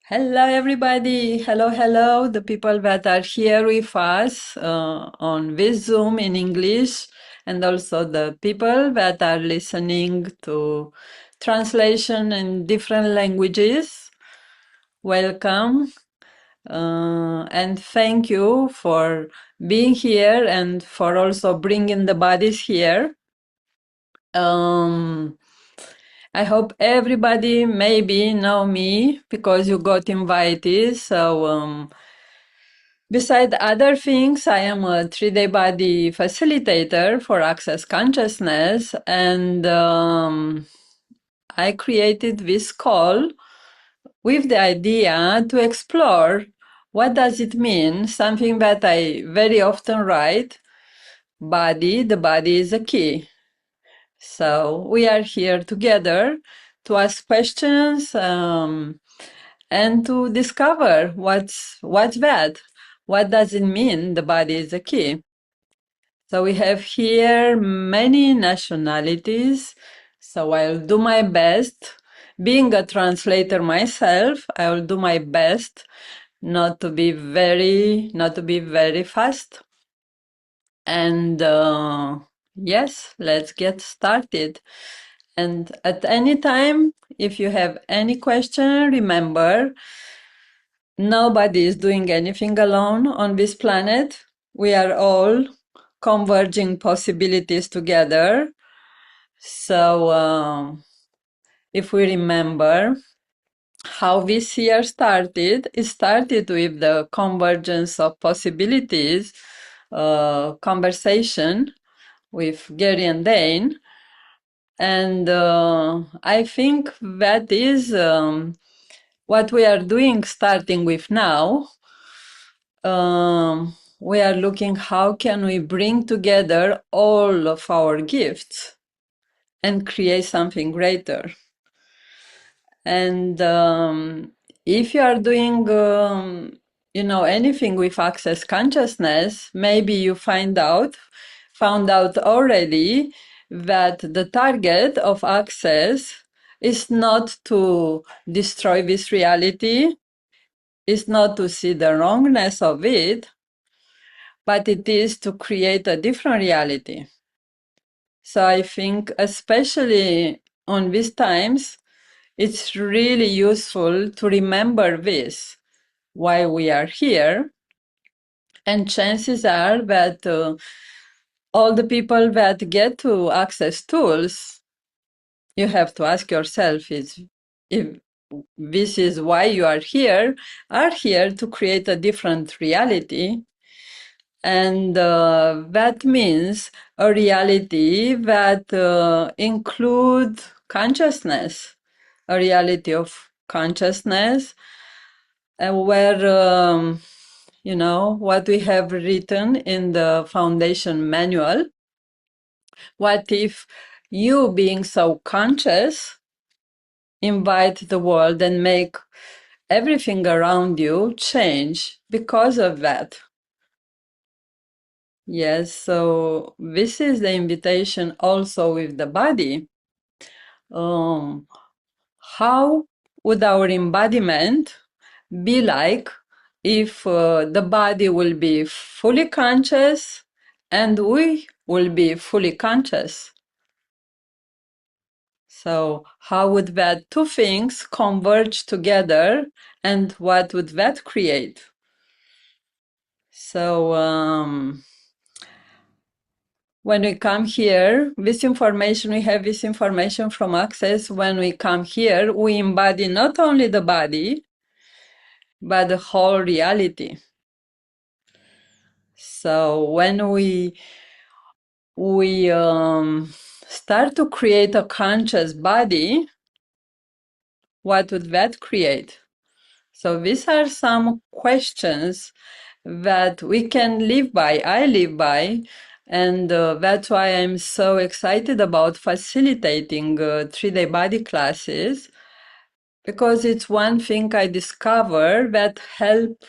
Hello, everybody. Hello, hello, the people that are here with us on this Zoom in English, and also the people that are listening to translation in different languages. Welcome, and thank you for being here and for also bringing the bodies here. Um, I hope everybody maybe know me because you got invited. So, beside other things, I am a 3D body facilitator for Access Consciousness, and I created this call with the idea to explore what does it mean, something that I very often write, body, the body is a key. So we are here together to ask questions and to discover what's that. What does it mean the body is a key? So we have here many nationalities. So I'll do my best. Being a translator myself, I will do my best not to be very fast. And yes, let's get started. And at any time, if you have any question, remember, nobody is doing anything alone on this planet. We are all converging possibilities together. So, if we remember how this year started, it started with the convergence of possibilities conversation with Gary and Dane. And I think that is what we are doing starting with now. We are looking how can we bring together all of our gifts and create something greater. And if you are doing anything with access consciousness, maybe you found out already that the target of access is not to destroy this reality, is not to see the wrongness of it, but it is to create a different reality. So I think especially on these times, it's really useful to remember this, why we are here. And chances are that all the people that get to access tools, you have to ask yourself if this is why you are here to create a different reality. And that means a reality that includes consciousness, a reality of consciousness, where, what we have written in the foundation manual. What if you, being so conscious, invite the world and make everything around you change because of that? Yes, so this is the invitation also with the body. How would our embodiment be like if the body will be fully conscious and we will be fully conscious? So how would that two things converge together and what would that create? So when we come here, we have this information from Access. When we come here, we embody not only the body, but the whole reality. So when we start to create a conscious body, what would that create? So these are some questions that we can live by, I live by, and that's why I'm so excited about facilitating 3-day body classes, because it's one thing I discover that help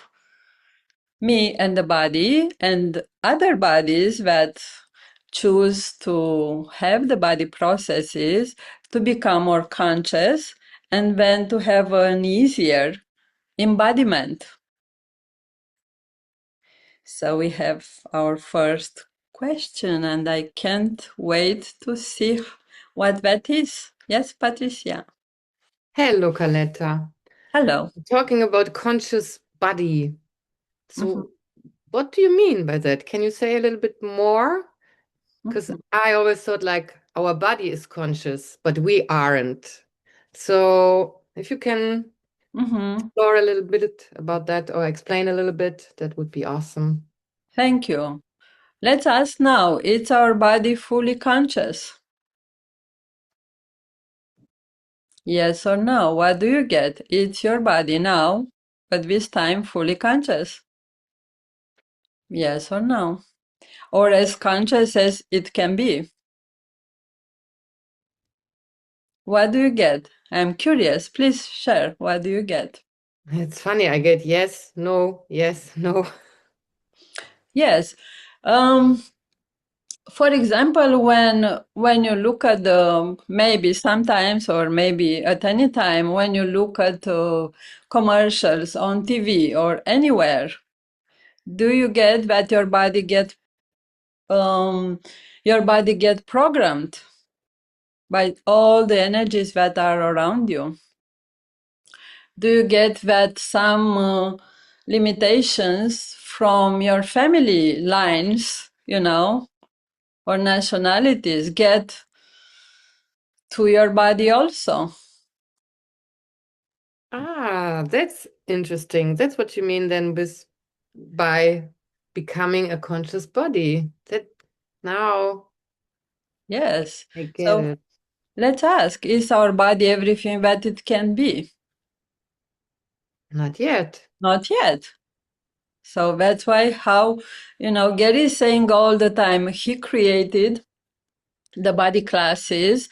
me and the body and other bodies that choose to have the body processes to become more conscious and then to have an easier embodiment. So we have our first question, and I can't wait to see what that is. Yes, Patricia. Hello, Carleta. Hello. Talking about conscious body. Mhm, So, what do you mean by that? Can you say a little bit more? Because mhm, I always thought like our body is conscious, but we aren't. So, if you can mhm. explore a little bit about that or explain a little bit, that would be awesome. Thank you. Let's ask now, is our body fully conscious? Yes or no? What do you get? It's your body now, but this time fully conscious. Yes or no? Or as conscious as it can be. What do you get? I'm curious. Please share. What do you get? It's funny, I get yes, no. Yes. Um, for example, when you look at the maybe sometimes or maybe at any time when you look at commercials on TV or anywhere, do you get that um, your body get programmed by all the energies that are around you? Do you get that some limitations from your family lines, or nationalities get to your body also? Ah, that's interesting. That's what you mean then with by becoming a conscious body. That now Yes. I get So it. let's ask, is our body everything that it can be? Not yet. Not yet. So that's why Gary is saying all the time he created the body classes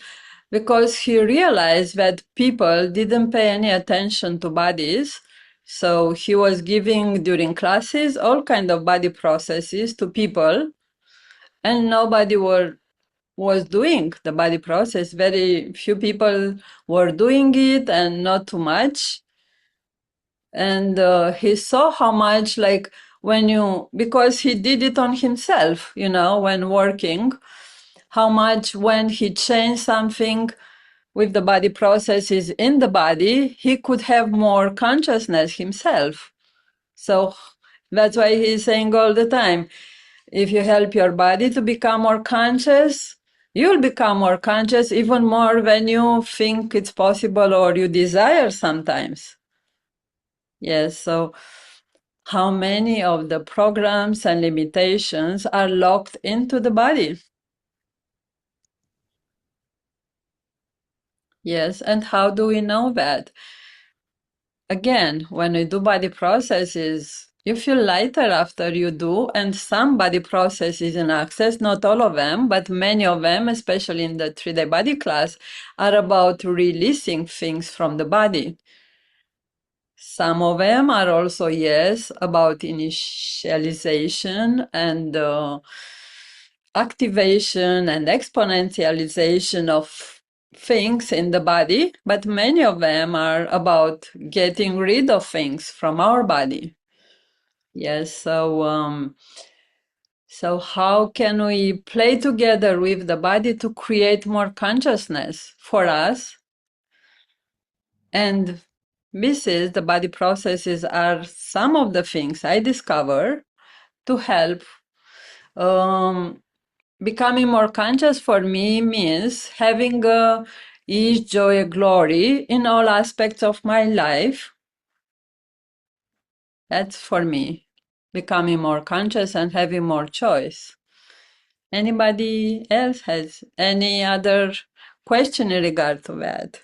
because he realized that people didn't pay any attention to bodies. So he was giving during classes all kind of body processes to people, and nobody was doing the body process. Very few people were doing it, and not too much. And he saw how much, like, because he did it on himself, when working, how much when he changed something with the body processes in the body, he could have more consciousness himself. So that's why he's saying all the time, if you help your body to become more conscious, you'll become more conscious even more when you think it's possible or you desire sometimes. Yes, so how many of the programs and limitations are locked into the body? Yes, and how do we know that? Again, when we do body processes, you feel lighter after you do, and some body processes in Access, not all of them, but many of them, especially in the 3-day body class, are about releasing things from the body. Some of them are also, yes, about initialization and activation and exponentialization of things in the body, but many of them are about getting rid of things from our body. Yes, so how can we play together with the body to create more consciousness for us? And this is the body processes are some of the things I discover to help. Becoming more conscious for me means having ease, joy, glory in all aspects of my life. That's for me, becoming more conscious and having more choice. Anybody else has any other question in regard to that?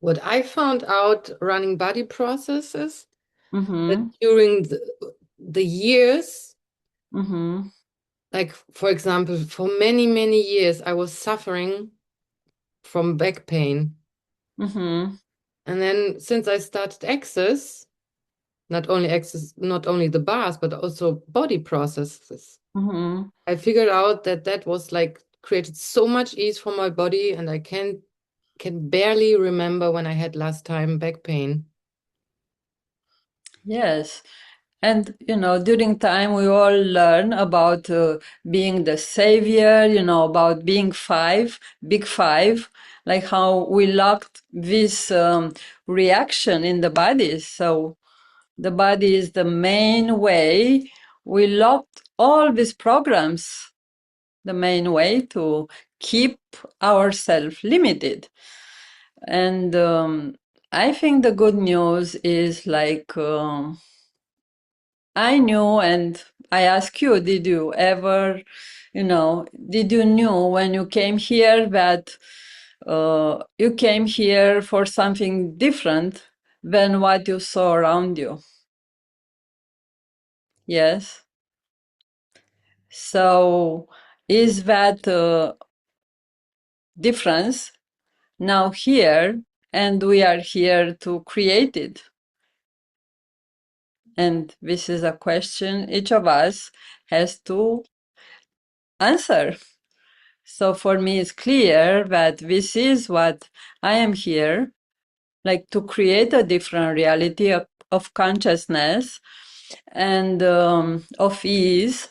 What I found out running body processes that Mm-hmm. during the years, Mm-hmm. like for example, for many, many years, I was suffering from back pain. Mm-hmm. And then since I started Access, not only the bars, but also body processes, Mm-hmm. I figured out that that was like created so much ease for my body, and I can barely remember when I had last time back pain. Yes. And, during time, we all learn about being the savior, about being five, big five, like how we locked this reaction in the body. So the body is the main way we locked all these programs, the main way to keep ourselves limited. And I think the good news is like, I knew, and I ask you, did you ever, did you knew when you came here that you came here for something different than what you saw around you? Yes. So is that difference now here, and we are here to create it? And this is a question each of us has to answer. So for me, it's clear that this is what I am here, like to create a different reality of consciousness and of ease.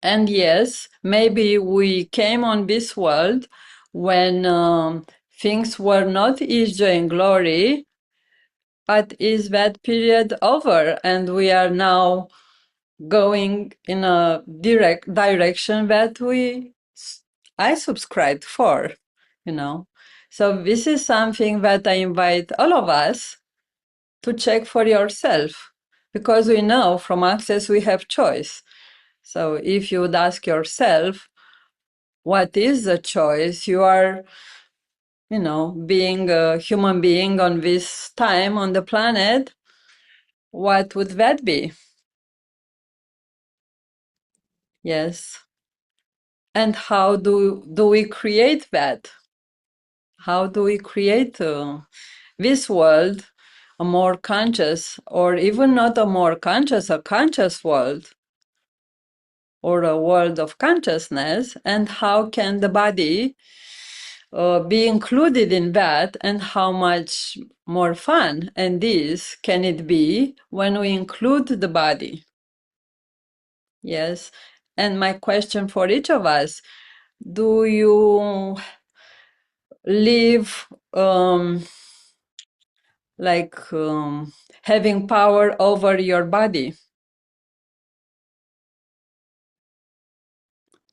And yes, maybe we came on this world when things were not ease, joy, and glory, but is that period over? And we are now going in a direction that I subscribed for, you know. So this is something that I invite all of us to check for yourself, because we know from Access we have choice. So if you would ask yourself, what is the choice? You are, being a human being on this time on the planet, what would that be? Yes. And how do we create that? How do we create this world, a more conscious, or even not a more conscious, a conscious world, or a world of consciousness? And how can the body be included in that? And how much more fun and this can it be when we include the body? Yes. And my question for each of us, do you live like having power over your body?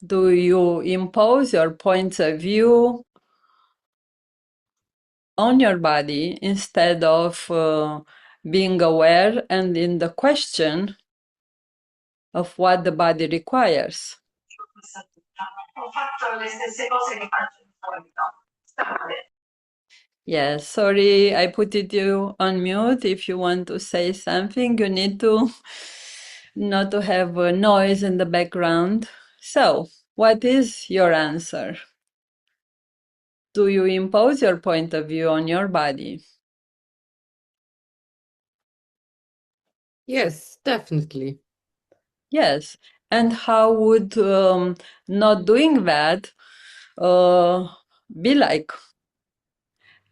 Do you impose your points of view on your body instead of being aware and in the question of what the body requires? Yes, sorry, I put you on mute. If you want to say something, you need to not to have a noise in the background. So, what is your answer? Do you impose your point of view on your body? Yes, definitely. Yes. And how would not doing that uh, be like?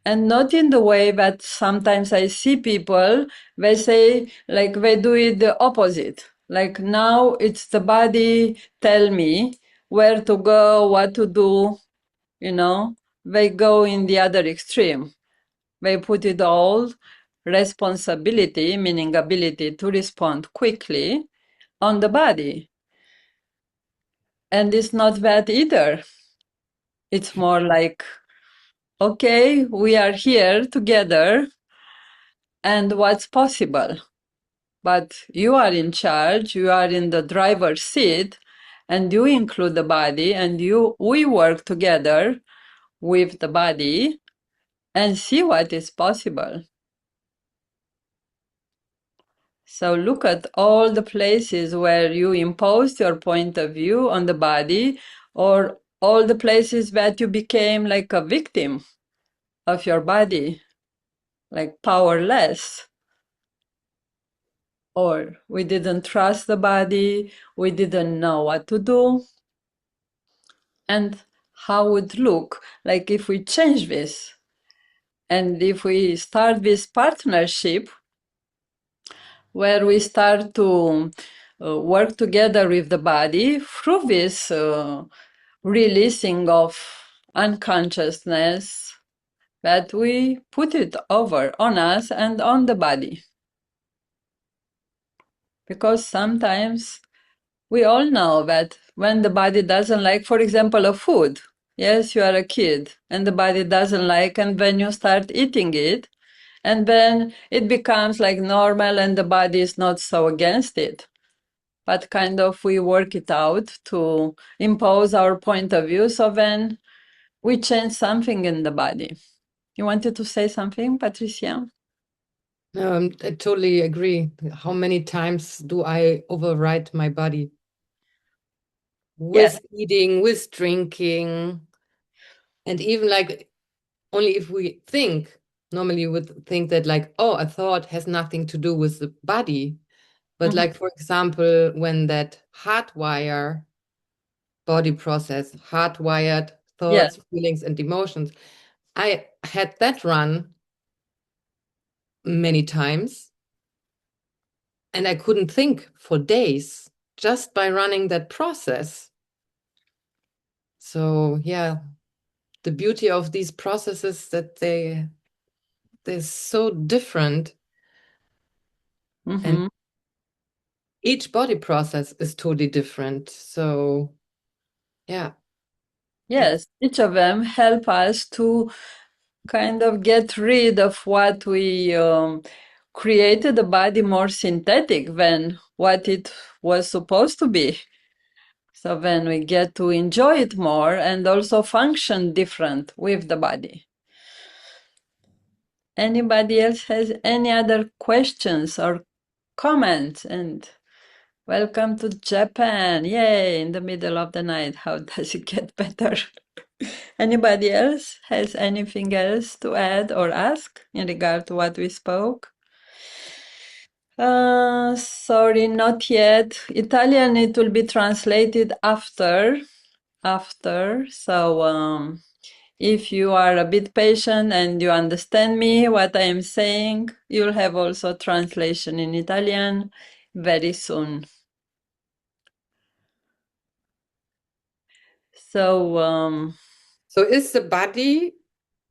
And not in the way that sometimes I see people, they say, like, they do it the opposite. Like, now it's the body tell me where to go, what to do, you know? They go in the other extreme. They put it all responsibility, meaning ability to respond quickly, on the body. And it's not that either. It's more like, okay, we are here together, and what's possible? But you are in charge, you are in the driver's seat, and you include the body, and we work together with the body and see what is possible. So look at all the places where you imposed your point of view on the body, or all the places that you became like a victim of your body, like powerless. Or we didn't trust the body, we didn't know what to do. And how would it look like if we change this? And if we start this partnership where we start to work together with the body through this releasing of unconsciousness that we put it over on us and on the body. Because sometimes we all know that when the body doesn't like, for example, a food, yes, you are a kid and the body doesn't like, and when you start eating it, and then it becomes like normal and the body is not so against it. But kind of we work it out to impose our point of view. So then we change something in the body. You wanted to say something, Patricia? No, I totally agree. How many times do I override my body Yes. with eating, with drinking, and even like only if we think, normally you would think that like, oh, a thought has nothing to do with the body. But Mhm. like, for example, when that hardwire body process, hardwired Yes. thoughts, feelings, and emotions, I had that run many times and I couldn't think for days just by running that process. So yeah, the beauty of these processes that they're so different, and Hmm. each body process is totally different. So yeah, it's Yes. Each of them help us to kind of get rid of what we created the body more synthetic than what it was supposed to be. So then we get to enjoy it more and also function different with the body. Anybody else has any other questions or comments? And welcome to Japan. Yay, in the middle of the night. How does it get better? Anybody else has anything else to add or ask in regard to what we spoke? Sorry, not yet. Italian, it will be translated after. So, if you are a bit patient and you understand me, what I am saying, you'll have also translation in Italian very soon. So, so is the body,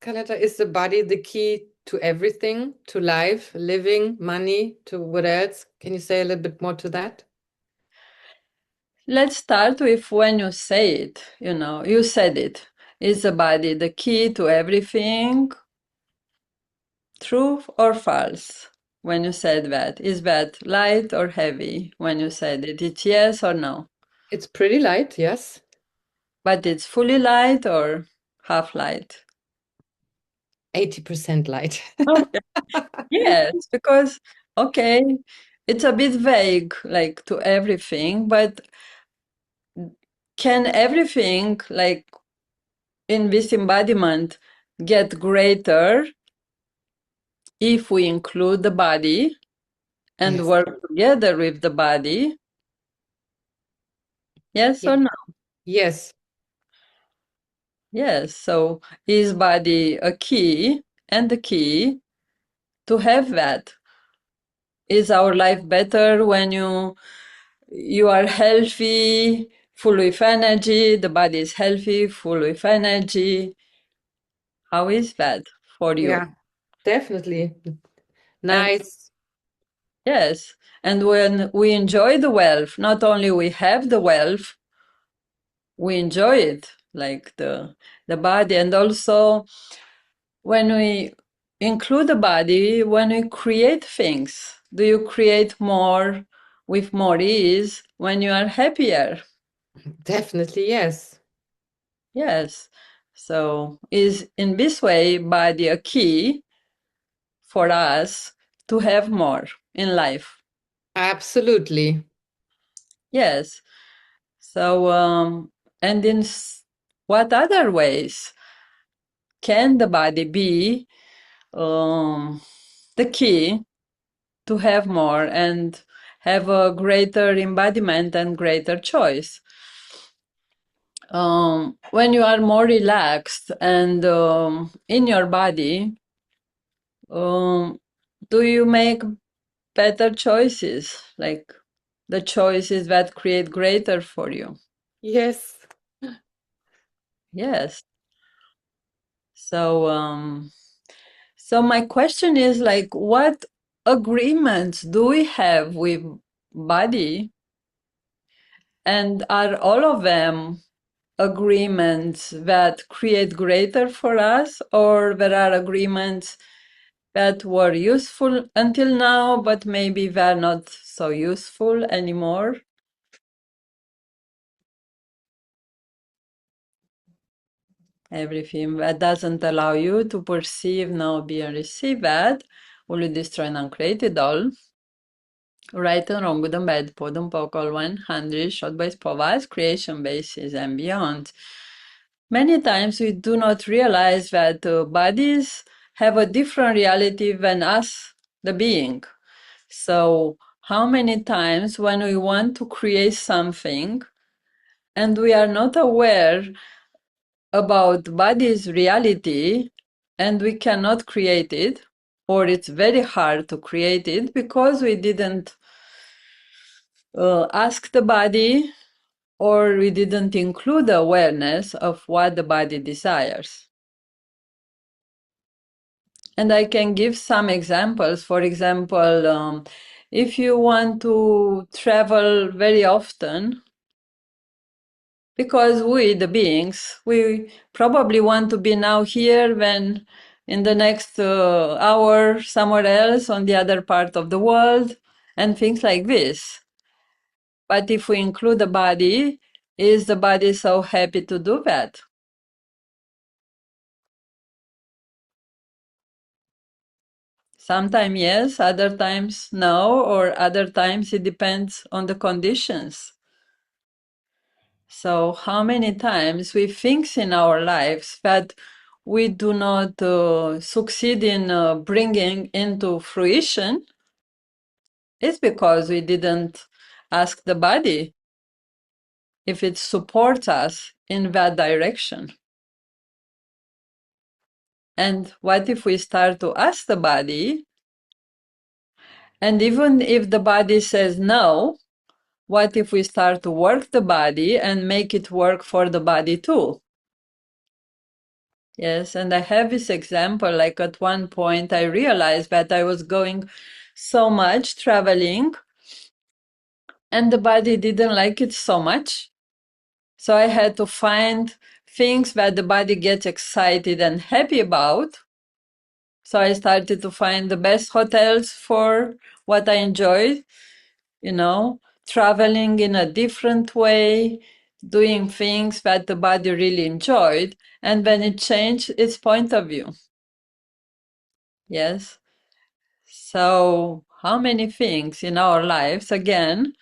Carleta, is the body the key to everything, to life, living, money, to what else? Can you say a little bit more to that? let's start with when you say it. You said it. Is the body the key to everything? True or false? When you said that, is that light or heavy? When you said it, it's yes or no? It's pretty light, yes. But it's fully light or half light? 80% light. Okay. Yes, because okay, it's a bit vague, like to everything, but can everything, like in this embodiment, get greater if we include the body and Yes. work together with the body? Yes Yeah. or no? Yes, Yes. So is body a key and the key to have that? Is our life better when you are healthy, full with energy, the body is healthy, full with energy? How is that for you? yeah, definitely. And Nice. yes, and when we enjoy the wealth, not only we have the wealth, we enjoy it, like the body, and also when we include the body, when we create things, do you create more with more ease when you are happier? Definitely, yes. Yes. So is in this way body a key for us to have more in life? Absolutely. Yes. So and in what other ways can the body be um, the key to have more and have a greater embodiment and greater choice? When you are more relaxed and in your body, um, do you make better choices, like the choices that create greater for you. Yes. Yes. So, so my question is like, what agreements do we have with body, and are all of them agreements that create greater for us, or there are agreements that were useful until now, but maybe they're not so useful anymore? Everything that doesn't allow you to perceive, know, be, and receive that will destroy and uncreate it all. Right and wrong, good and bad, pod and poke, all 100, shot by povas, creation basis, and beyond. Many times we do not realize that bodies have a different reality than us, the being. So, how many times when we want to create something and we are not aware about body's reality and we cannot create it, or it's very hard to create it because we didn't ask the body, or we didn't include the awareness of what the body desires. And I can give some examples. For example, if you want to travel very often, because we, the beings, we probably want to be now here, when in the next hour somewhere else on the other part of the world, and things like this. But if we include the body, is the body so happy to do that? Sometimes yes, other times no, or other times it depends on the conditions. So how many times we think in our lives that we do not succeed in bringing into fruition is because we didn't ask the body if it supports us in that direction. And what if we start to ask the body, and even if the body says no, what if we start to work the body and make it work for the body too? Yes, and I have this example, like at one point I realized that I was going so much traveling and the body didn't like it so much. So I had to find things that the body gets excited and happy about. So I started to find the best hotels for what I enjoyed, traveling in a different way, doing things that the body really enjoyed, and then it changed its point of view. Yes. So, how many things in our lives, again,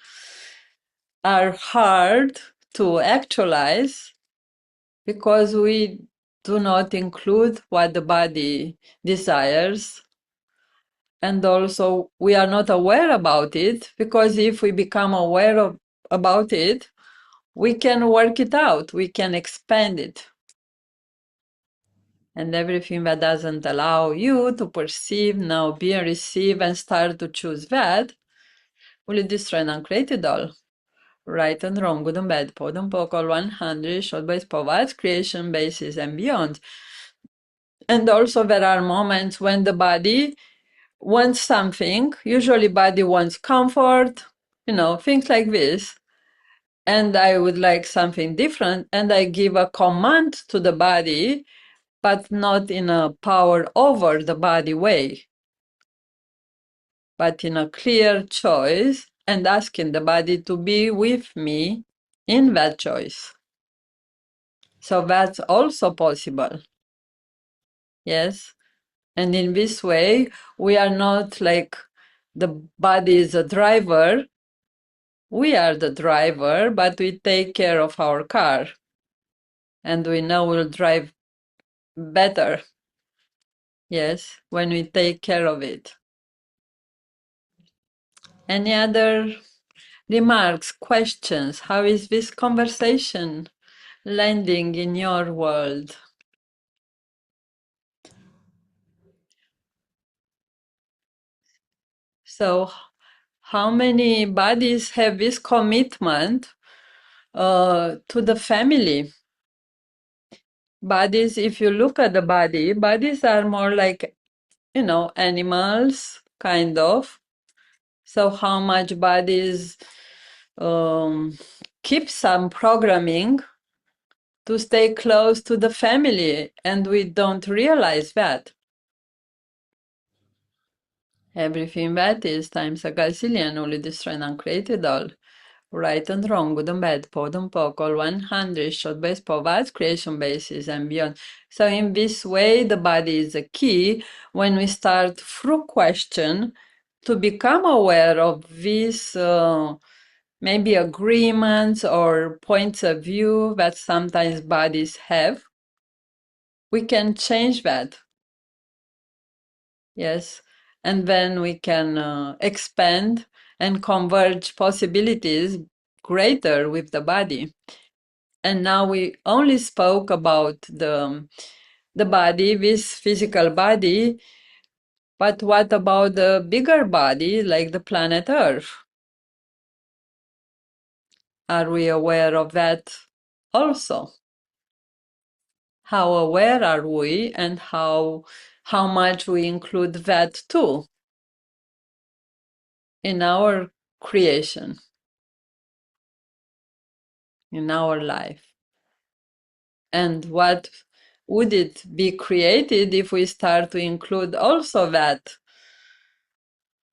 are hard to actualize because we do not include what the body desires. And also, we are not aware about it, because if we become about it, we can work it out, we can expand it. And everything that doesn't allow you to perceive, know, be, and receive, and start to choose that, will destroy and uncreate it all. Right and wrong, good and bad, pod and poke, all 100, short by provides creation basis and beyond. And also there are moments when the body wants something, usually body wants comfort, things like this. And I would like something different, and I give a command to the body, but not in a power over the body way, but in a clear choice, and asking the body to be with me in that choice. So that's also possible. Yes. And in this way, we are not like the body is a driver. We are the driver, but we take care of our car. And we know we'll drive better. Yes, when we take care of it. Any other remarks, questions? How is this conversation landing in your world? So, how many bodies have this commitment to the family? Bodies, if you look at the body, bodies are more like, animals, kind of. So, how much bodies um, keep some programming to stay close to the family, and we don't realize that. Everything that is times a gazillion, only destroyed and created all. Right and wrong, good and bad, pod and poc, all 100, short base, vast creation basis, and beyond. So in this way, the body is a key when we start through question to become aware of these maybe agreements or points of view that sometimes bodies have. We can change that. Yes. And then we can expand and converge possibilities greater with the body. And now we only spoke about the body, this physical body, but what about the bigger body, like the planet Earth? Are we aware of that also? How aware are we, and how much we include that too in our creation, in our life? And what would it be created if we start to include also that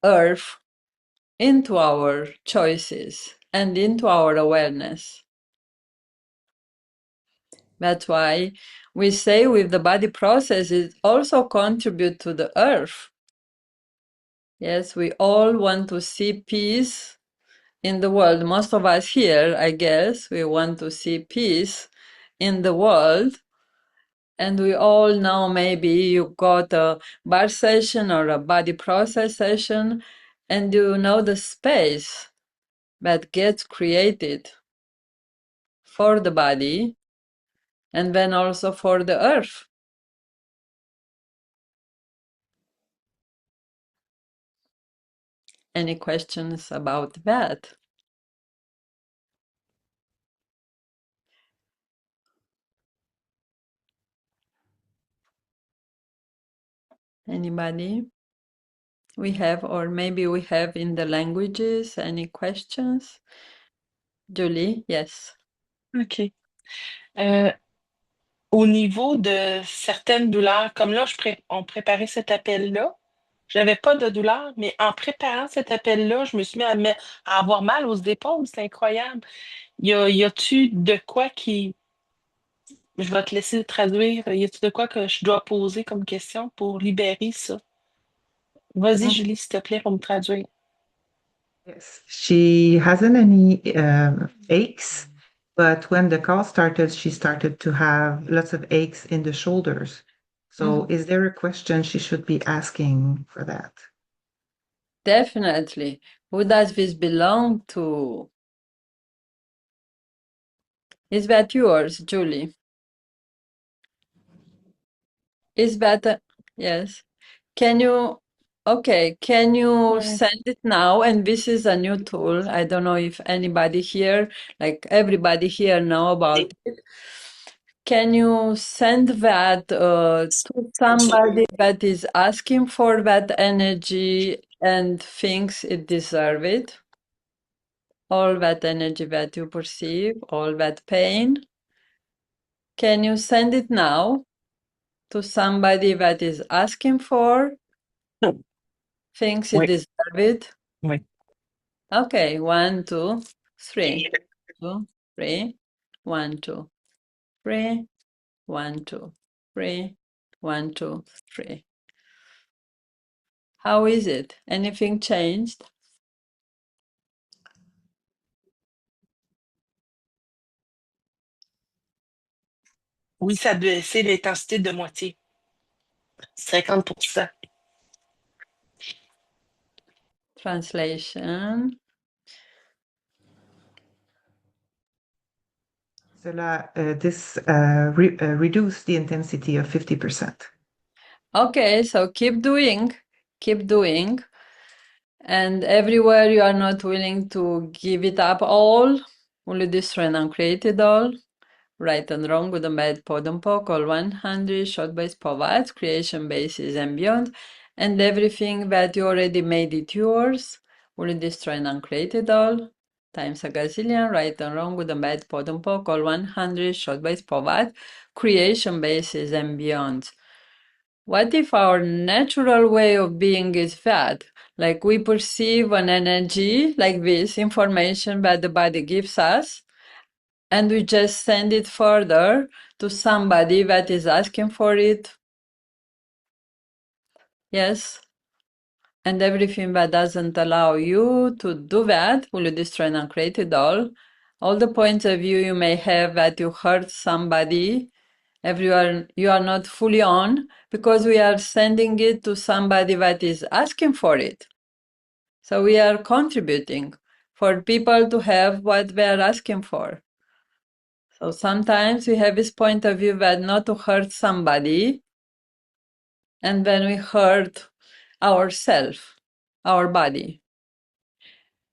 earth into our choices and into our awareness? That's why we say with the body process, it also contribute to the earth. Yes, we all want to see peace in the world. Most of us here, I guess, we want to see peace in the world. And we all know maybe you got a bar session or a body process session, and you know the space that gets created for the body and then also for the earth. Any questions about that? Anybody? We have, or maybe we have in the languages, any questions? Julie, yes. OK. Euh, Au niveau de certaines douleurs, comme là, on préparait cet appel-là, j'avais pas de douleur, mais en préparant cet appel-là, je me suis mis à avoir mal aux épaules. C'est incroyable. Y a-tu de quoi qui... Je vais te laisser le traduire. Y a-tu de quoi que je dois poser comme question pour libérer ça? Vas-y, Mm. Julie, s'il te plaît, pour me traduire. Yes, she hasn't any aches, but when the call started, she started to have lots of aches in the shoulders. So, Mhm. is there a question she should be asking for that? Definitely. Who does this belong to? Is that yours, Julie? Is that, yes. Can you, okay, can you Ouais. send it now? And this is a new tool. I don't know if anybody here, like everybody here know about it. Can you send that to somebody that is asking for that energy and thinks it deserve it? All that energy that you perceive, all that pain. Can you send it now to somebody that is asking for, thinks it Oui, deserve it? oui. Okay, 1, 2, 3, 2, 3, 1, 2, 3, 1, 2, 3, 1, 2, 3. How is it? Anything changed? Oui, ça a baissé l'intensité de moitié, 50%. Translation. Cela, this reduced the intensity of 50%. Okay, so keep doing, keep doing. And everywhere you are not willing to give it up all, only destroy and uncreate it all. Right and wrong, good and bad, pod and poc, all 100, short base, povats, creation bases and beyond, and everything that you already made it yours, only destroy and uncreate it all. Times a gazillion, right and wrong, good and bad, pod and poc, all 100, short base, povat, creation bases and beyond. What if our natural way of being is that? Like we perceive an energy like this information that the body gives us, and we just send it further to somebody that is asking for it. Yes. And everything that doesn't allow you to do that will destroy and uncreate it all. All the points of view you may have that you hurt somebody, everyone you are not fully on, because we are sending it to somebody that is asking for it. So we are contributing for people to have what they are asking for. So sometimes we have this point of view that not to hurt somebody, and then we hurt ourselves, our body.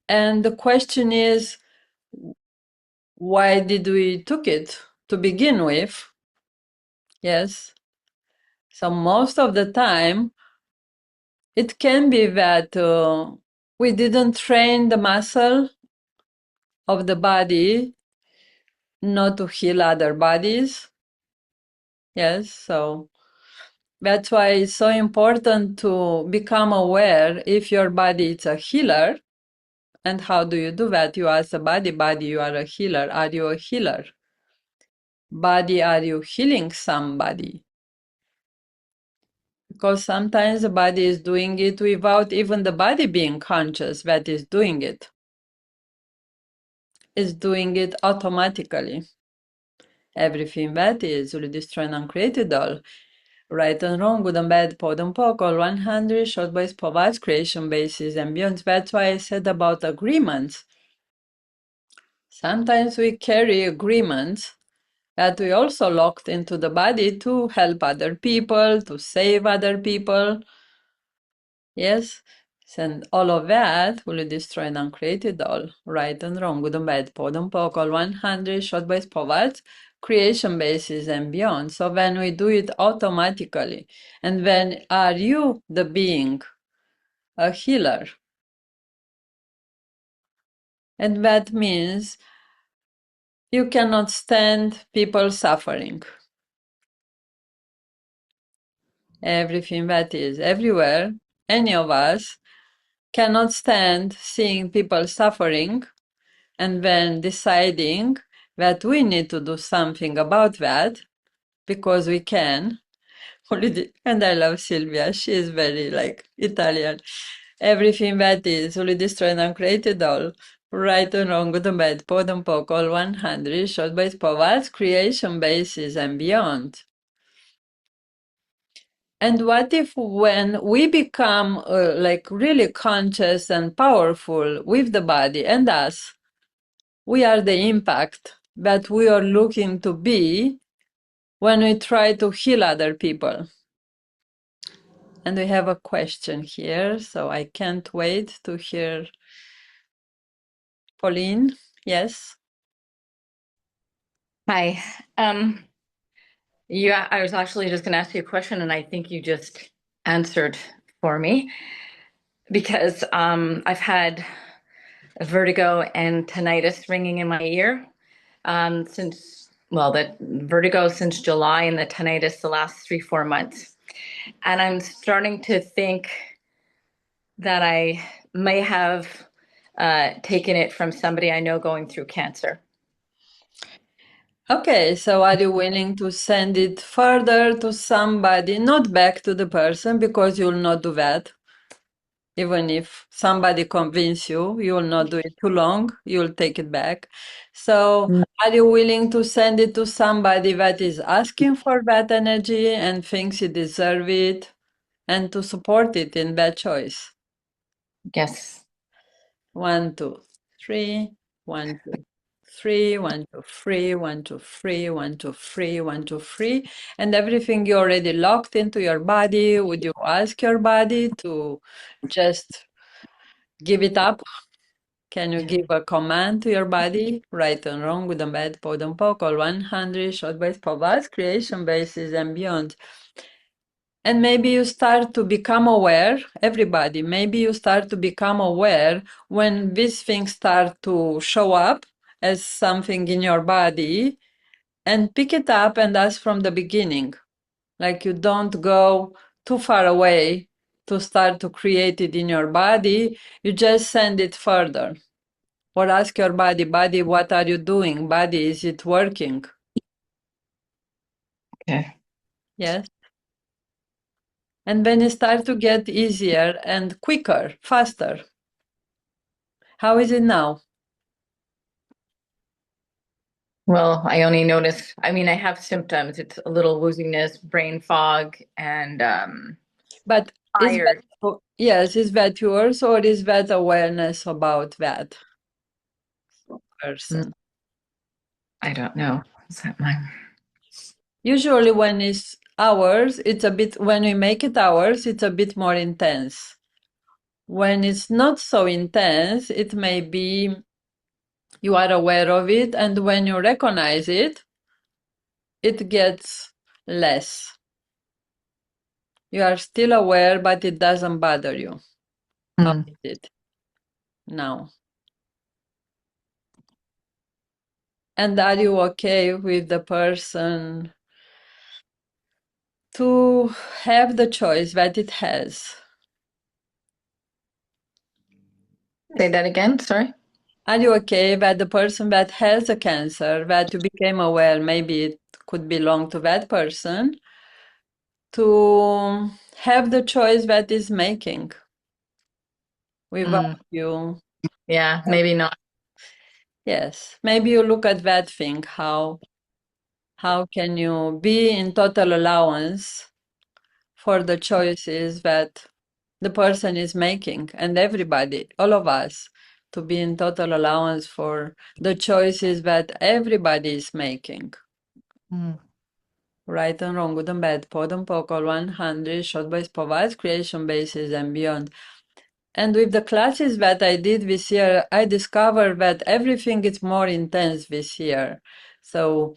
And the question is, why did we took it to begin with? Yes. So most of the time, it can be that we didn't train the muscle of the body not to heal other bodies. Yes, so that's why it's so important to become aware if your body is a healer. And how do you do that? You ask the body, body, you are a healer. Are you a healer? Body, are you healing somebody? Because sometimes the body is doing it without even the body being conscious that is doing it. It's doing it automatically. Everything that is really destroyed and created all. Right and wrong, good and bad, pod and poc, all 100, short boys provides creation basis and beyond. That's why I said about agreements. Sometimes we carry agreements that we also locked into the body to help other people, to save other people. Yes? And all of that will destroy and uncreate it all. Right and wrong, good and bad, pod and poc, all 100, short boys provides creation basis and beyond. So when we do it automatically, and when are you the being, a healer? And that means you cannot stand people suffering. Everything that is everywhere, any of us cannot stand seeing people suffering and then deciding that we need to do something about that because we can. And I love Sylvia. She is very like Italian. Everything that is only destroyed and created all. Right and wrong, good and bad, pod and poc, all 100, short base powers, creation basis and beyond. And what if when we become like really conscious and powerful with the body and us, we are the impact that we are looking to be when we try to heal other people? And we have a question here, so I can't wait to hear Pauline. Yes. Hi. I was actually just going to ask you a question, and I think you just answered for me because I've had vertigo and tinnitus ringing in my ear that vertigo since July and the tinnitus the last 3-4 months. And I'm starting to think that I may have taken it from somebody I know going through cancer. Okay, so are you willing to send it further to somebody, not back to the person, because you'll not do that? Even if somebody convince you, you will not do it too long, you'll take it back. So are you willing to send it to somebody that is asking for that energy and thinks you deserve it, and to support it in that choice? Yes. 1, 2, 3, 1, 2, 3, 1, 2, 3, 1, 2, 3, 1, 2, 3, 1, 2, 3, and everything you already locked into your body. Would you ask your body to just give it up? Can you give a command to your body? Right and wrong, good and bad, pod and poke, all 100, short base, provide, creation bases, and beyond. And maybe you start to become aware, everybody, maybe you start to become aware when these things start to show up as something in your body and pick it up and ask from the beginning. Like you don't go too far away to start to create it in your body, you just send it further. Or ask your body, body, what are you doing? Body, is it working? Okay. Yes. And then it starts to get easier and quicker, faster. How is it now? Well, I only notice, I mean, I have symptoms. It's a little wooziness, brain fog, and But is tired. that, yes, is that yours or is that awareness about that person? I don't know. Is that mine? Usually when it's ours, it's a bit, when we make it ours, it's a bit more intense. When it's not so intense, it may be you are aware of it, and when you recognize it, it gets less. You are still aware, but it doesn't bother you. How is it now? And are you okay with the person to have the choice that it has? Say that again. Sorry. Are you okay that the person that has a cancer, that you became aware, maybe it could belong to that person, to have the choice that is making without you? Yeah, maybe not. Yes, maybe you look at that thing, how can you be in total allowance for the choices that the person is making, and everybody, all of us, to be in total allowance for the choices that everybody is making. Right and wrong, good and bad, pod and poke, all 100, short base, provides creation bases and beyond. And with the classes that I did this year, I discovered that everything is more intense this year. So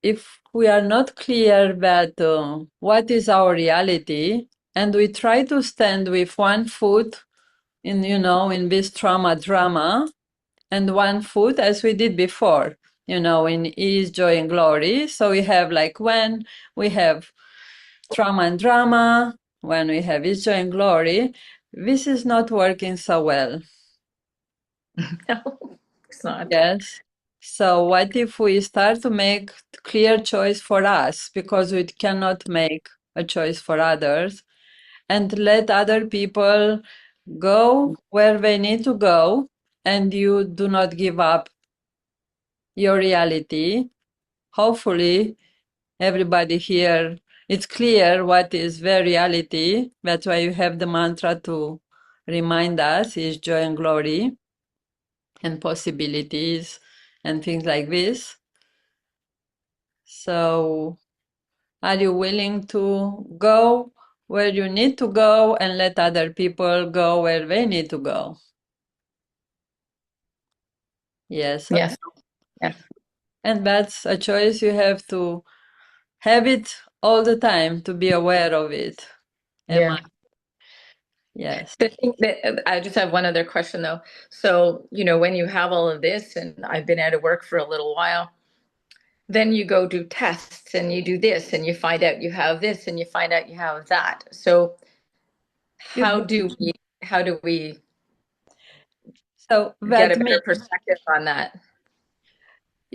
if we are not clear that what is our reality, and we try to stand with one foot in, in this trauma drama, and one foot as we did before, in ease, joy, and glory. So we have like when we have trauma and drama, when we have ease, joy, and glory, this is not working so well. No, it's not. Yes. So what if we start to make clear choice for us because we cannot make a choice for others, and let other people go where they need to go, and you do not give up your reality. Hopefully everybody here, it's clear what is their reality. That's why you have the mantra to remind us is joy and glory and possibilities and things like this. So are you willing to go where you need to go and let other people go where they need to go? Yes. Yes. Yes. And that's a choice you have to have it all the time to be aware of it. Yeah. Yes. The thing that I just have one other question though. So, when you have all of this, and I've been out of work for a little while, then you go do tests and you do this and you find out you have this and you find out you have that. So You, how do we so get that a means better perspective on that?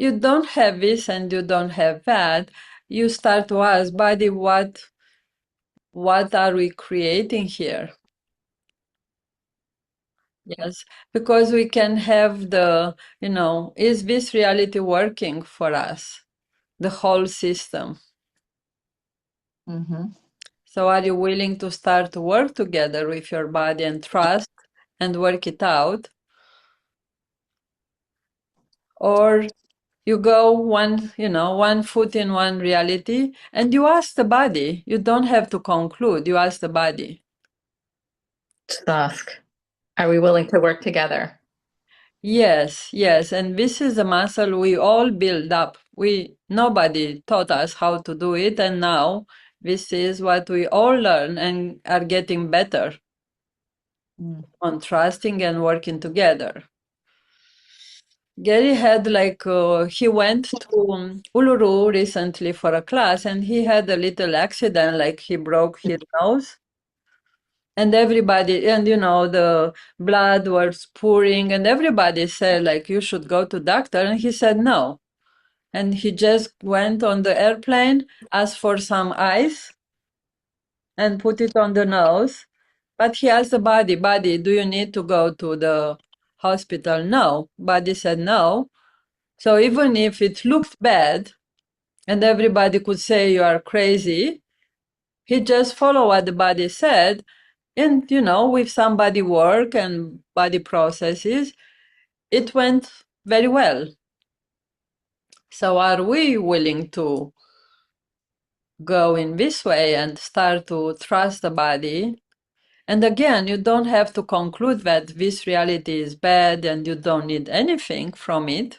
you don't have this and you don't have that. You start to ask, body, what are we creating here? Yes, because we can have is this reality working for us? The whole system. So are you willing to start to work together with your body and trust and work it out? Or you go one foot in one reality and you ask the body. You don't have to conclude. You ask the body. Just ask. Are we willing to work together? Yes, yes, and this is a muscle we all build up. Nobody taught us how to do it, and now this is what we all learn and are getting better on trusting and working together. Gary had he went to Uluru recently for a class, and he had a little accident, like he broke his nose. And everybody, and the blood was pouring, and everybody said, like, you should go to doctor. And he said no. And he just went on the airplane, asked for some ice, and put it on the nose. But he asked the body, do you need to go to the hospital? No. Body said no. So even if it looked bad, and everybody could say you are crazy, he just followed what the body said. And, with some body work and body processes, it went very well. So are we willing to go in this way and start to trust the body? And again, you don't have to conclude that this reality is bad and you don't need anything from it,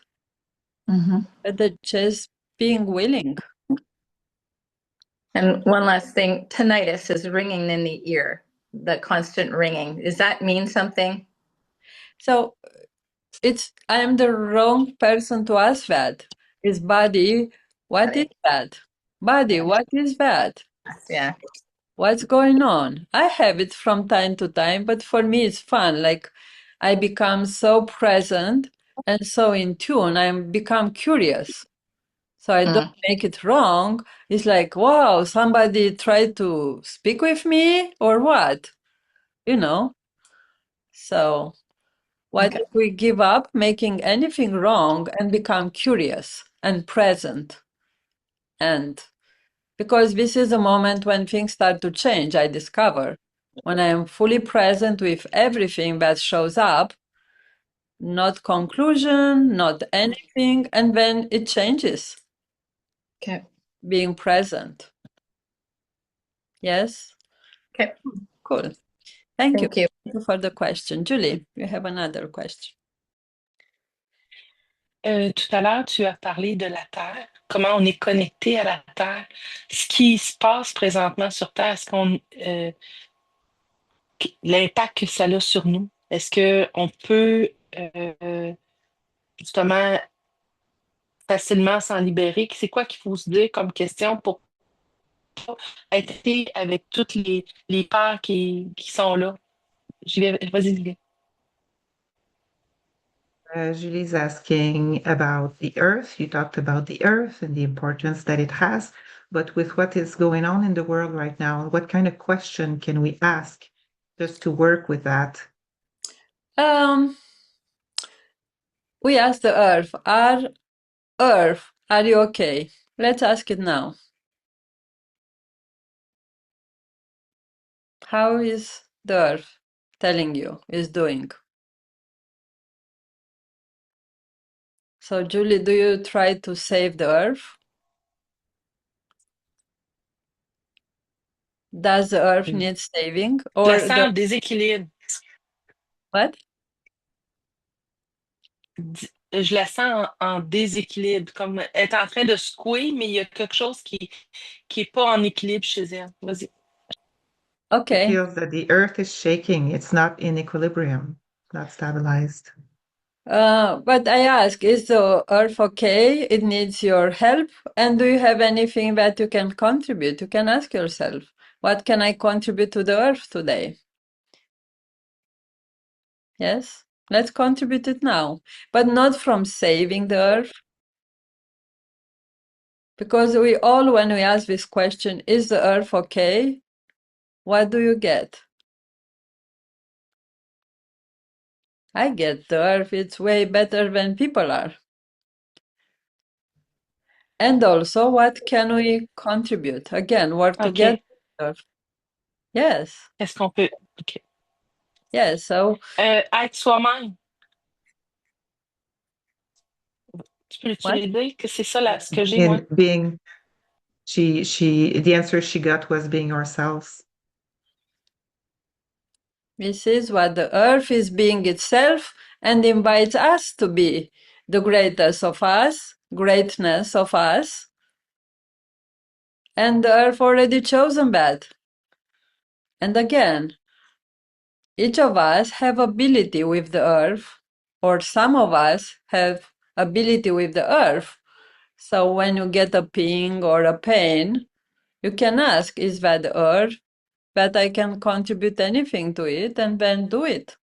but just being willing. And one last thing, tinnitus is ringing in the ear, the constant ringing. Does that mean something? So I am the wrong person to ask that. Is body, what is that? Body, what is that? Yeah. What's going on? I have it from time to time, but for me it's fun. Like I become so present and so in tune. I become curious. So I don't make it wrong. It's like, wow, somebody tried to speak with me or what? You know? So what if we give up making anything wrong and become curious and present? And because this is a moment when things start to change, I discover. When I am fully present with everything that shows up, not conclusion, not anything, and then it changes. Okay. Being present. Yes? Okay. Cool. Thank you. Thank you. Thank you for the question. Julie, you have another question. Tout à l'heure, tu as parlé de la Terre, comment on est connecté à la Terre, ce qui se passe présentement sur Terre, l'impact que ça a sur nous. Est-ce qu'on peut justement facilement s'en libérer? C'est quoi qu'il faut se dire comme question pour pas être pris avec toutes les peurs qui sont là? Vas-y, Julie. Julie's asking about the Earth. You talked about the Earth and the importance that it has, but with what is going on in the world right now, what kind of question can we ask just to work with that? We asked the Earth, Earth, are you okay? Let's ask it now. How is the Earth telling you is doing? So, Julie, do you try to save the Earth? Does the Earth need saving? Je Or la sens en déséquilibre. What? Je la sens en déséquilibre, comme elle est en train de secouer, mais il y a quelque chose qui est pas en équilibre chez elle. Vas-y. Okay. It feels that the Earth is shaking. It's not in equilibrium, not stabilized. But I ask, is the Earth okay? It needs your help. And do you have anything that you can contribute? You can ask yourself, what can I contribute to the Earth today? Yes, let's contribute it now, but not from saving the Earth. Because we all, when we ask this question, is the Earth okay? What do you get? I get the Earth, it's way better than people are. And also, what can we contribute? Again, work together. Yes. Est-ce qu'on peut... OK. Yes, so... être soi-même. Tu peux l'utiliser? Que c'est ça ce que j'ai, moi? Being, the answer she got was being ourselves. This is what the earth is being itself and invites us to be the greatest of us, greatness of us. And the earth already chosen that. And again, each of us have ability with the earth, or some of us have ability with the earth. So when you get a ping or a pain, you can ask, is that the earth? That I can contribute anything to it, and then do it.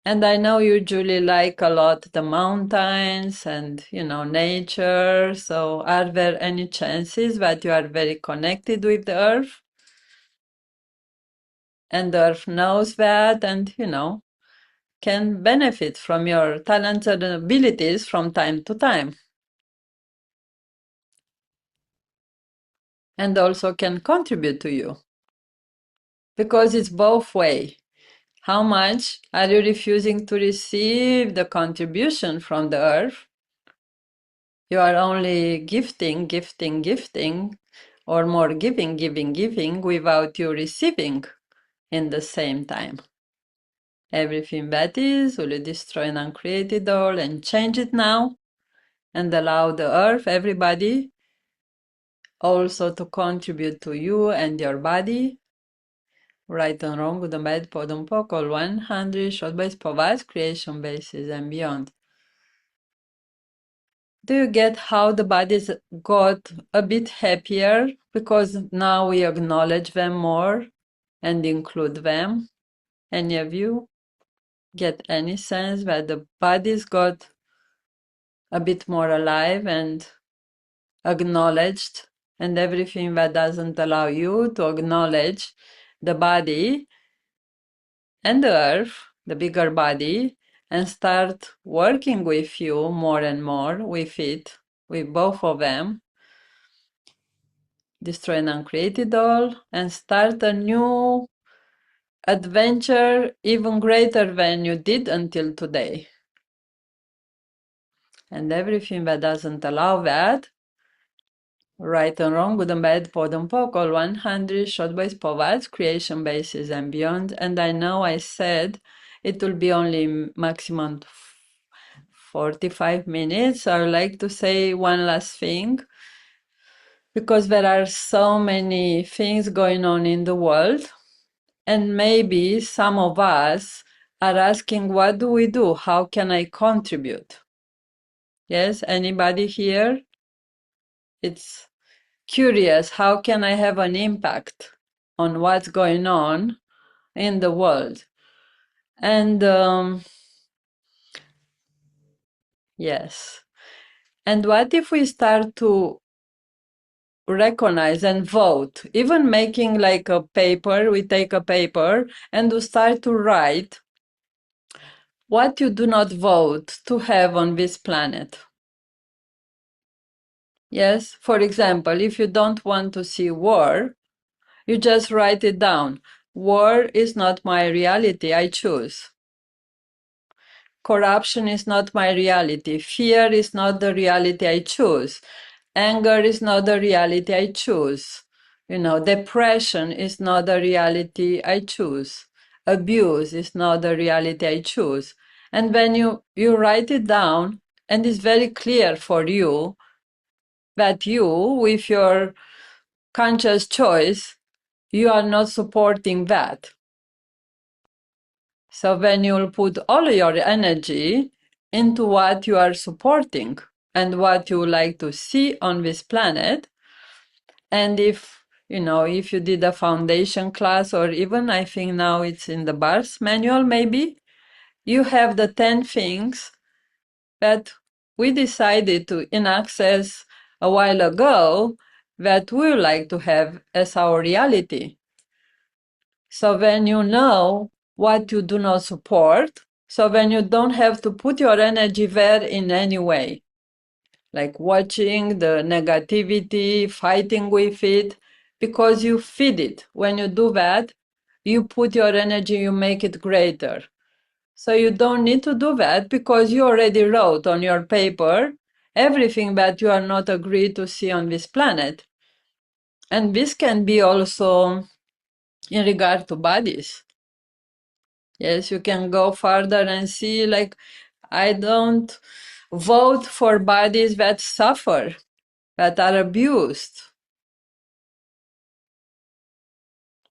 And I know you, Julie, like a lot the mountains and, nature. So are there any chances that you are very connected with the earth? And the earth knows that and, can benefit from your talents and abilities from time to time. And also can contribute to you. Because it's both way. How much are you refusing to receive the contribution from the earth? You are only gifting, or more giving, without you receiving in the same time. Everything that is, will you destroy and uncreate it all and change it now? And allow the earth, everybody, also to contribute to you and your body. Right and wrong, good and bad, pod and poc, all 100, short base, provides creation bases and beyond. Do you get how the bodies got a bit happier because now we acknowledge them more and include them? Any of you get any sense that the bodies got a bit more alive and acknowledged, and everything that doesn't allow you to acknowledge the body and the earth, the bigger body, and start working with you more and more with it, with both of them, destroy and uncreate it all, and start a new adventure even greater than you did until today. And everything that doesn't allow that, right and wrong, good and bad, pod and poc, all 100, short boys, provides creation bases and beyond. And I know I said it will be only maximum 45 minutes. I would like to say one last thing, because there are so many things going on in the world. And maybe some of us are asking, what do we do? How can I contribute? Yes, anybody here? It's curious, how can I have an impact on what's going on in the world? And yes. And what if we start to recognize and vote, even making like a paper, we take a paper and we start to write what you do not vote to have on this planet. Yes, for example, if you don't want to see war, you just write it down. War is not my reality, I choose. Corruption is not my reality. Fear is not the reality I choose. Anger is not the reality I choose. Depression is not the reality I choose. Abuse is not the reality I choose. And when you write it down, and it's very clear for you that you, with your conscious choice, you are not supporting that. So when you'll put all your energy into what you are supporting and what you like to see on this planet, and if you did a foundation class, or even I think now it's in the BARS manual, maybe you have the 10 things that we decided to in access a while ago that we would like to have as our reality. So when you know what you do not support, so when you don't have to put your energy there in any way, like watching the negativity, fighting with it, because you feed it. When you do that, you put your energy, you make it greater. So you don't need to do that because you already wrote on your paper everything that you are not agreed to see on this planet. And this can be also in regard to bodies. Yes, you can go further and see, like, I don't vote for bodies that suffer, that are abused,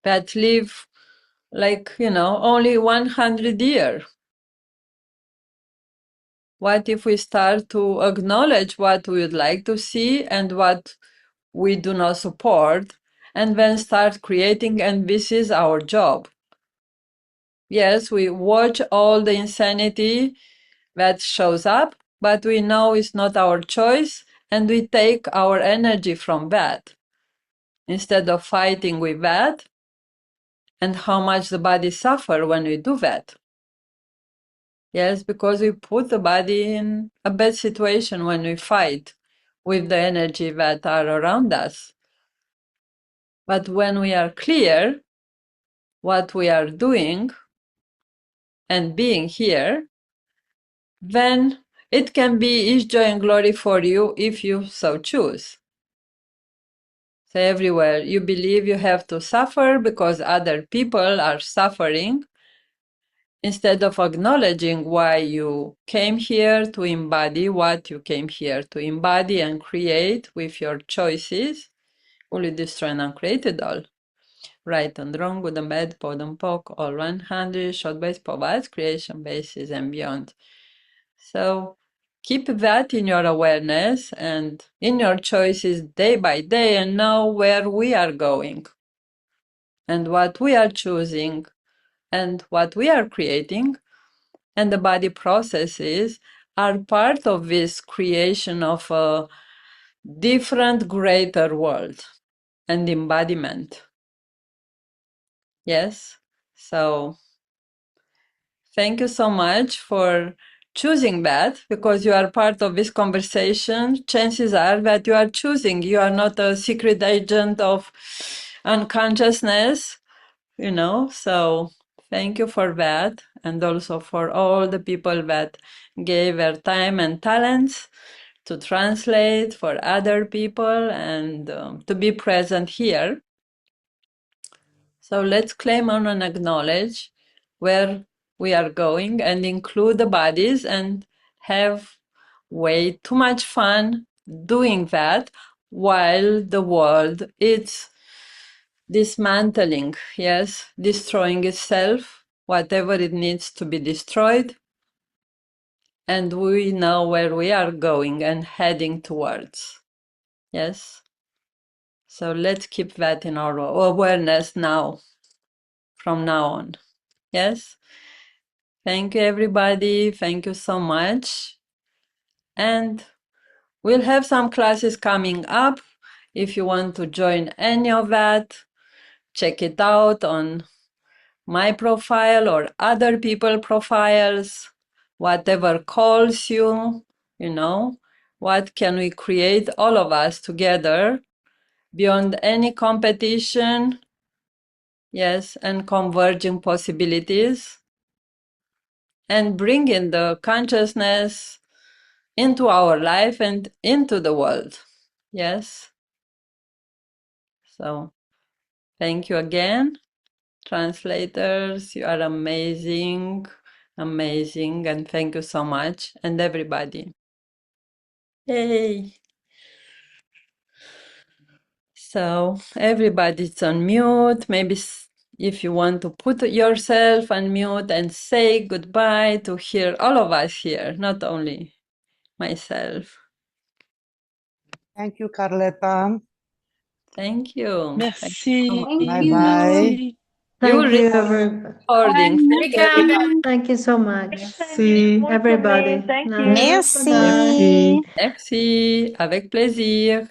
that live like, only 100 years. What if we start to acknowledge what we would like to see and what we do not support, and then start creating, and this is our job. Yes, we watch all the insanity that shows up, but we know it's not our choice, and we take our energy from that instead of fighting with that, and how much the body suffer when we do that. Yes, because we put the body in a bad situation when we fight with the energy that are around us. But when we are clear what we are doing and being here, then it can be each joy and glory for you if you so choose. So everywhere you believe you have to suffer because other people are suffering, instead of acknowledging why you came here to embody what you came here to embody and create with your choices, only destroy and uncreate it all. Right and wrong, good and bad, pod and poke, all 100, short base, provides creation bases and beyond. So keep that in your awareness and in your choices day by day, and know where we are going and what we are choosing and what we are creating. And the body processes are part of this creation of a different, greater world and embodiment. Yes? So thank you so much for choosing that, because you are part of this conversation. Chances are that you are choosing. You are not a secret agent of unconsciousness, so thank you for that, and also for all the people that gave their time and talents to translate for other people and to be present here. So let's claim on and acknowledge where we are going and include the bodies and have way too much fun doing that while the world is dismantling, yes, destroying itself, whatever it needs to be destroyed. And we know where we are going and heading towards. Yes. So let's keep that in our awareness now, from now on. Yes. Thank you, everybody. Thank you so much. And we'll have some classes coming up. If you want to join any of that, check it out on my profile or other people profiles, whatever calls you, what can we create all of us together beyond any competition, yes, and converging possibilities, and bringing the consciousness into our life and into the world. Yes. So thank you again. Translators, you are amazing, amazing, and thank you so much, and everybody. Yay! So everybody's on mute. Maybe if you want to put yourself on mute and say goodbye to hear all of us here, not only myself. Thank you, Carleta. Thank you. Thank you so Merci. much. Thank Bye you. bye. Merci. You Thank read you, everybody. recording. Thank you, everybody. Thank you so much, Merci. everybody. Thank you. Nice. Good night. Merci. Merci. Avec plaisir.